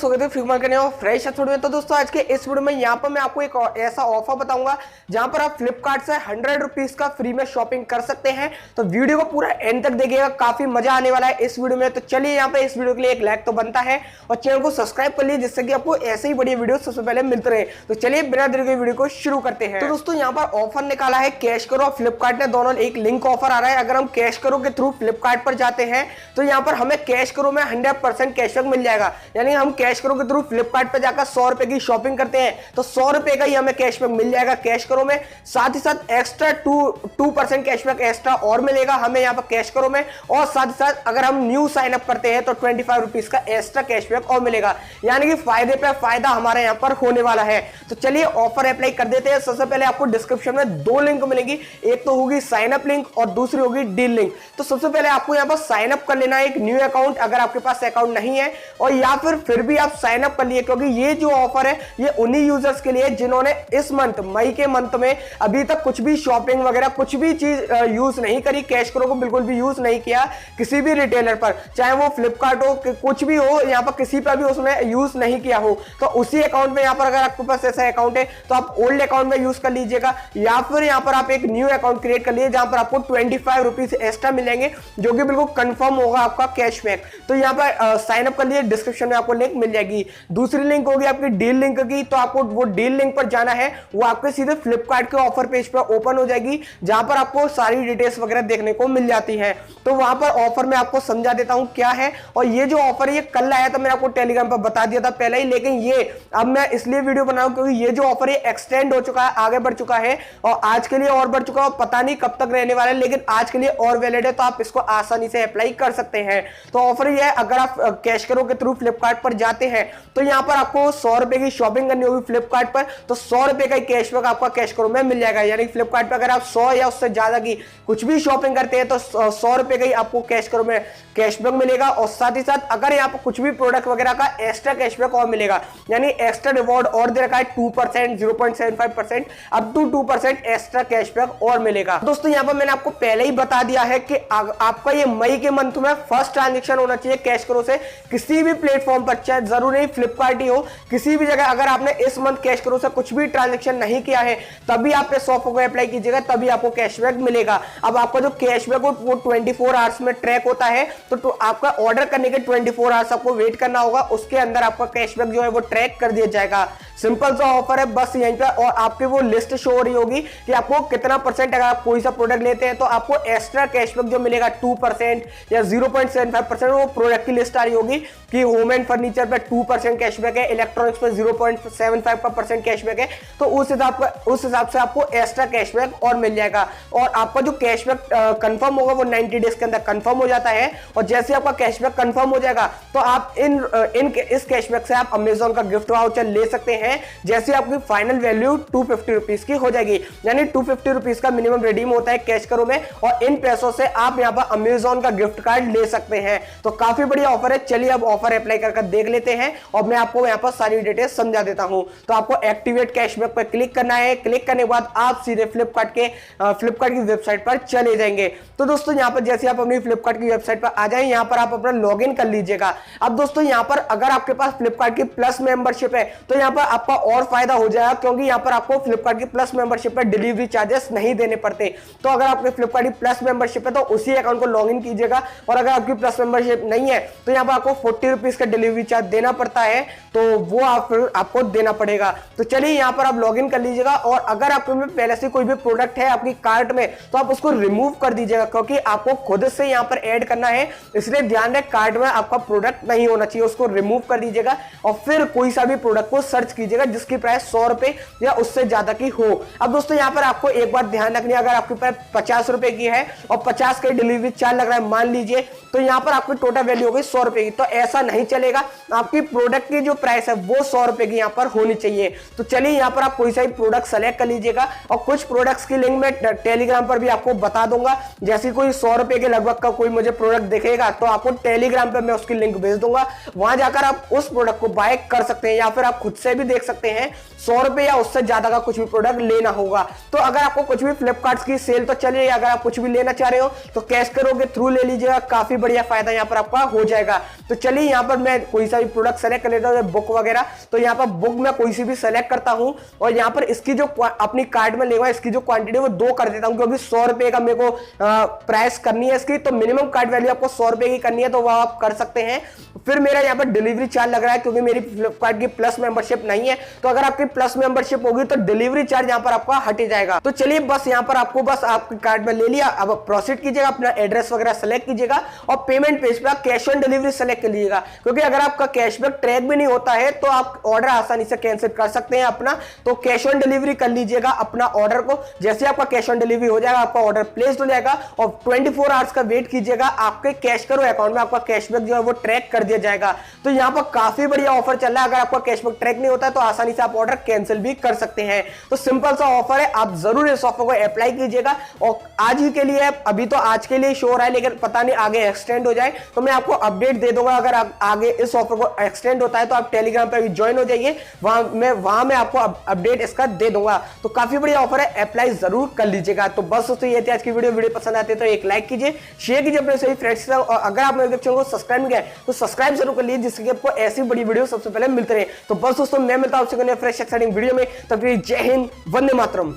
स्वागत है free market और फ्रेश एपिसोड में। तो दोस्तों आज के इस वीडियो में यहाँ पर मैं आपको एक ऐसा ऑफर बताऊंगा जहां पर आप फ्लिपकार्ट से 100 रुपीज का फ्री में शॉपिंग कर सकते हैं। तो वीडियो को पूरा एंड तक देखिएगा, काफी मजा आने वाला है इस वीडियो में। तो चलिए यहाँ पे इस वीडियो के लिए एक लाइक तो बनता है और चैनल को सब्सक्राइब कर लीजिए जिससे कि आपको ऐसे ही बढ़िया वीडियो सबसे पहले मिलते रहे। तो चलिए बिना देरी के वीडियो को शुरू करते हैं। तो दोस्तों यहाँ पर ऑफर निकाला है कैश करो और फ्लिपकार्ट ने, दोनों एक लिंक ऑफर आ रहा है। अगर हम कैश करो के थ्रू फ्लिपकार्ट पर जाते हैं तो यहाँ पर हमें कैश करो में 100% कैशबैक मिल जाएगा। यानी हम कैश करो के थ्रू फ्लिपकार्ट पे जाकर 100 रुपए की शॉपिंग करते हैं तो 100 रुपए का ही हमें कैशबैक मिल जाएगा कैश करो में। साथ ही साथ एक्स्ट्रा 2% कैशबैक एक्स्ट्रा और मिलेगा हमें यहाँ पर कैश करो में। और साथ ही साथ अगर हम न्यू साइन अप करते हैं तो 25 रुपीज का एक्स्ट्रा कैशबैक और मिलेगा। यानी कि फायदे पे फायदा हमारे यहाँ पर होने वाला है। तो चलिए ऑफर अप्लाई कर देते हैं। सबसे पहले आपको डिस्क्रिप्शन में 2 लिंक मिलेंगी, एक तो होगी साइन अप लिंक और दूसरी होगी डील लिंक। तो सबसे पहले आपको यहाँ पर साइन अप कर लेना है एक न्यू अकाउंट अगर आपके पास अकाउंट नहीं है, और या फिर भी आप साइन अप कर लिए, क्योंकि ये जो ऑफर है ये उन्हीं यूजर्स के लिए जिन्होंने इस मंथ मई के मंथ में अभी तक कुछ भी शॉपिंग वगैरह कुछ भी चीज यूज नहीं करी, कैश करो को बिल्कुल भी यूज नहीं किया किसी भी रिटेलर पर, चाहे वो फ्लिपकार्ट हो कुछ भी हो, यहाँ पर किसी पर भी उसने यूज नहीं किया हो। तो उसी अकाउंट में यहाँ पर अगर आपके पास ऐसा अकाउंट है तो आप ओल्ड अकाउंट में यूज कर लीजिएगा, या फिर यहाँ पर आप एक न्यू अकाउंट क्रिएट कर लीजिए जहां पर आपको 25 रुपीज एक्स्ट्रा मिलेंगे जो कि बिल्कुल कंफर्म होगा आपका कैशबैक। तो यहाँ पर साइन अप कर लिए, डिस्क्रिप्शन में आपको लिंक मिल जाएगी। दूसरी लिंक होगी आपकी डील लिंक की, तो आपको वो डील लिंक पर जाना है, वो आपके सीधे फ्लिपकार्ट के ऑफर पेज पर ओपन हो जाएगी जहां पर आपको सारी डिटेल्स वगैरह देखने को मिल जाती है। तो वहां पर ऑफर में आपको समझा देता हूं क्या है। और ये जो ऑफर ये कल आया था, मैंने आपको टेलीग्राम पर बता दिया था पहले ही, लेकिन ये अब मैं इसलिए वीडियो बनाऊं क्योंकि ये जो ऑफर ये एक्सटेंड हो चुका है, आगे बढ़ चुका है और आज के लिए और बढ़ चुका है। पता नहीं कब तक रहने वाला है, लेकिन आज के लिए और वैलिड है, तो आप इसको आसानी से अप्लाई कर सकते हैं। तो ऑफर ये है, अगर आप कैश करो के थ्रू फ्लिपकार्ट पर जाते हैं तो यहां पर आपको 100 रुपए की शॉपिंग करनी होगी फ्लिपकार्ट पर, तो 100 रुपए का कैशबैक आपका कैश करो में मिल जाएगा। यानी फ्लिपकार्ट पर अगर आप 100 या उससे ज्यादा की कुछ भी शॉपिंग करते हैं तो 100 रुपए का ही आपको कैश करो में कैशबैक मिलेगा। और साथ ही साथ अगर यहाँ पर कुछ भी प्रोडक्ट वगैरह का एक्स्ट्रा कैशबैक और मिलेगा, यानी एक्स्ट्रा रिवॉर्ड और दे रखा है 2%, 0.75%, अप टू 2% एक्स्ट्रा कैशबैक और मिलेगा। दोस्तों यहाँ पर मैंने आपको पहले ही बता दिया है कि आपका ये मई के मंथ में फर्स्ट ट्रांजेक्शन होना चाहिए कैश करो से किसी भी प्लेटफॉर्म पर, चाहे जरूर नहीं फ्लिपकार्ट ही हो, किसी भी जगह अगर आपने इस मंथ कैश करो से कुछ भी ट्रांजेक्शन नहीं किया है तभी आप इस ऑफर को अप्लाई कीजिएगा, तभी आपको कैशबैक मिलेगा। अब आपका जो कैशबैक वो 24 आवर्स में ट्रैक होता है, तो आपका ऑर्डर करने के 24 आवर्स आपको वेट करना होगा, उसके अंदर आपका कैशबैक जो है वो ट्रैक कर दिया जाएगा। सिंपल सा ऑफर है बस यहीं पे। और आपकी वो लिस्ट शो हो रही होगी कि आपको कितना परसेंट, अगर आप कोई सा प्रोडक्ट लेते हैं तो आपको एक्स्ट्रा कैशबैक जो मिलेगा 2% या 0.75%, वो प्रोडक्ट की लिस्ट आ रही होगी कि होम एंड फर्नीचर पे 2% कैशबैक है, इलेक्ट्रॉनिक्स पे 0.75% कैशबैक है। तो उस हिसाब से आपको एक्स्ट्रा कैशबैक और मिल जाएगा। और आपका जो कैशबैक कंफर्म होगा वो 90 डेज के अंदर कंफर्म हो जाता है। और जैसे आपका कैशबैक कंफर्म हो जाएगा तो आप इस कैशबैक से आप अमेजॉन का गिफ्ट वाउचर ले सकते हैं, जैसे आपकी फाइनल वैल्यू 250 रुपीज की हो जाएगी। यानी 250 रुपीज का मिनिमम रिडीम होता है कैश करो में, और इन पैसों से आप यहाँ पर अमेजॉन का गिफ्ट कार्ड ले सकते हैं। तो काफी बढ़िया ऑफर है। चलिए अब ऑफर अप्लाई करके देख लेते हैं और मैं आपको यहाँ पर सारी डिटेल्स समझा देता हूं। तो आपको एक्टिवेट कैशबैक पर क्लिक करना है। क्लिक करने के बाद आप सीधे फ्लिपकार्ट की वेबसाइट पर चले जाएंगे। तो दोस्तों यहाँ पर जैसे आप अपनी फ्लिपकार्ट की वेबसाइट पर आ जाए, यहाँ पर आप अपना लॉग इन कर लीजिएगा। अब दोस्तों यहाँ पर अगर आपके पास फ्लिपकार्ट की प्लस मेंबरशिप है तो यहाँ पर आपका और फायदा हो जाएगा, क्योंकि यहाँ पर आपको फ्लिपकार्ट की प्लस मेंबरशिप पर डिलीवरी चार्जेस नहीं देने पड़ते। तो अगर आपके फ्लिपकार्ट की प्लस मेंबरशिप है तो उसी अकाउंट को लॉग इन कीजिएगा। और अगर आपकी प्लस मेंबरशिप नहीं है तो यहाँ पर आपको 40 रुपीज का डिलीवरी चार्ज देना पड़ता है, तो वो आपको देना पड़ेगा। तो चलिए यहाँ पर आप लॉग इन कर लीजिएगा। और अगर आपके में पहले से कोई भी प्रोडक्ट है आपकी कार्ट में तो आप उसको रिमूव कर दीजिएगा, क्योंकि आपको खुद से यहाँ पर ऐड करना है, इसलिए ध्यान रखें कार्ट में आपका प्रोडक्ट नहीं होना चाहिए, उसको रिमूव कर दीजिएगा। और फिर कोई सा भी प्रोडक्ट को सर्च कीजिएगा जिसकी प्राइस 100 रुपए या उससे ज्यादा की हो। अब दोस्तों यहाँ पर आपको एक बात ध्यान रखनी है, अगर आपके पास 50 रुपए की है और 50 का डिलीवरी चार्ज लग रहा है मान लीजिए, तो यहाँ पर आपकी टोटल वैल्यू होगी 100 रुपए की। तो ऐसा नहीं चलेगा, आपकी प्रोडक्ट की जो प्राइस है वो 100 रुपए की यहाँ पर होनी चाहिए। तो चलिए यहाँ पर आप कोई सा भी प्रोडक्ट सेलेक्ट कर लीजिएगा। और कुछ प्रोडक्ट्स की लिंक मैं टेलीग्राम पर भी आपको बता दूंगा, जैसे कोई 100 रुपए के लगभग का कोई मुझे प्रोडक्ट दिखेगा तो आपको टेलीग्राम पर मैं उसकी लिंक भेज दूंगा, वहां जाकर आप उस प्रोडक्ट को बाय कर सकते हैं, या फिर आप खुद से भी देख सकते हैं 100 रुपए या उससे ज्यादा का कुछ भी प्रोडक्ट लेना होगा। तो अगर आपको कुछ भी फ्लिपकार्ट की सेल तो चलिए, अगर आप कुछ भी लेना चाह रहे हो तो कैश करो के थ्रू ले लीजिएगा, काफी बढ़िया फायदा यहाँ पर आपका हो जाएगा। तो चलिए यहाँ पर मैं कोई सा भी प्रोडक्ट सेलेक्ट कर लेता हूँ, बुक वगैरह। तो यहाँ पर बुक मैं कोई सी भी सेलेक्ट करता हूँ और यहाँ पर इसकी जो अपनी कार्ड में लेगा इसकी जो क्वांटिटी वो 2 कर देता हूँ, क्योंकि 100 रुपए का मेरे को प्राइस करनी है इसकी। तो मिनिमम कार्ड वैल्यू आपको 100 रुपए की करनी है, तो वो आप कर सकते हैं। फिर मेरा यहाँ पर डिलीवरी चार्ज लग रहा है, क्योंकि मेरी फ्लिपकार्ट की प्लस मेंबरशिप नहीं है। तो अगर आपकी प्लस मेंबरशिप होगी तो डिलीवरी चार्ज यहाँ पर आपका हट जाएगा। तो चलिए बस यहाँ पर आपको बस आपके कार्ड में ले लिया, अब प्रोसीड कीजिएगा, अपना एड्रेस वगैरह सेलेक्ट कीजिएगा और पेमेंट पेज पे कैश ऑन डिलीवरी सेलेक्ट कर लीजिएगा, क्योंकि अगर आपका कैशबैक ट्रैक भी नहीं होता है तो आप ऑर्डर आसानी से कैंसिल कर सकते हैं अपना। तो कैश ऑन डिलीवरी कर लीजिएगा अपना ऑर्डर को। जैसे आपका कैश ऑन डिलीवरी हो जाएगा आपका ऑर्डर प्लेस्ड हो जाएगा और 24 आवर्स का वेट कीजिएगा, आपके कैश करो अकाउंट में आपका कैशबैक जो है वो ट्रैक कर दिया जाएगा। तो यहाँ पर काफी बढ़िया ऑफर चल रहा है। अगर आपका कैशबैक ट्रैक नहीं होता है तो आसानी से आप ऑर्डर कैंसिल भी कर सकते हैं। तो सिंपल सा ऑफर है, आप जरूर इस ऑफर को अप्लाई कीजिएगा। और आज ही के लिए, अभी तो आज के लिए शो हो रहा है, लेकिन पता नहीं आगे एक्सटेंड हो जाए तो मैं आपको अपडेट दे दूंगा। अगर आगे इस ऑफर को एक्सटेंड होता है तो आप टेलीग्राम पर भी ज्वाइन हो जाइए, वहां मैं आपको अपडेट इसका दे दूंगा। तो काफी बढ़िया ऑफर है, अप्लाई जरूर कर लीजिएगा। तो बस दोस्तों ये थी आज की वीडियो पसंद आती है तो एक लाइक कीजिए, शेयर कीजिए अपने सभी फ्रेंड्स के साथ, और अगर आप मेरे चैनल को सब्सक्राइब नहीं किया तो सब्सक्राइब जरूर कर लीजिए, जिससे आपको ऐसी बड़ी वीडियो सबसे पहले मिलते रहे। तो बस दोस्तों मैं मिलता हूं आपसे फ्रेश एक्साइटिंग वीडियो में, तब तक जय हिंद, वंदे मातरम।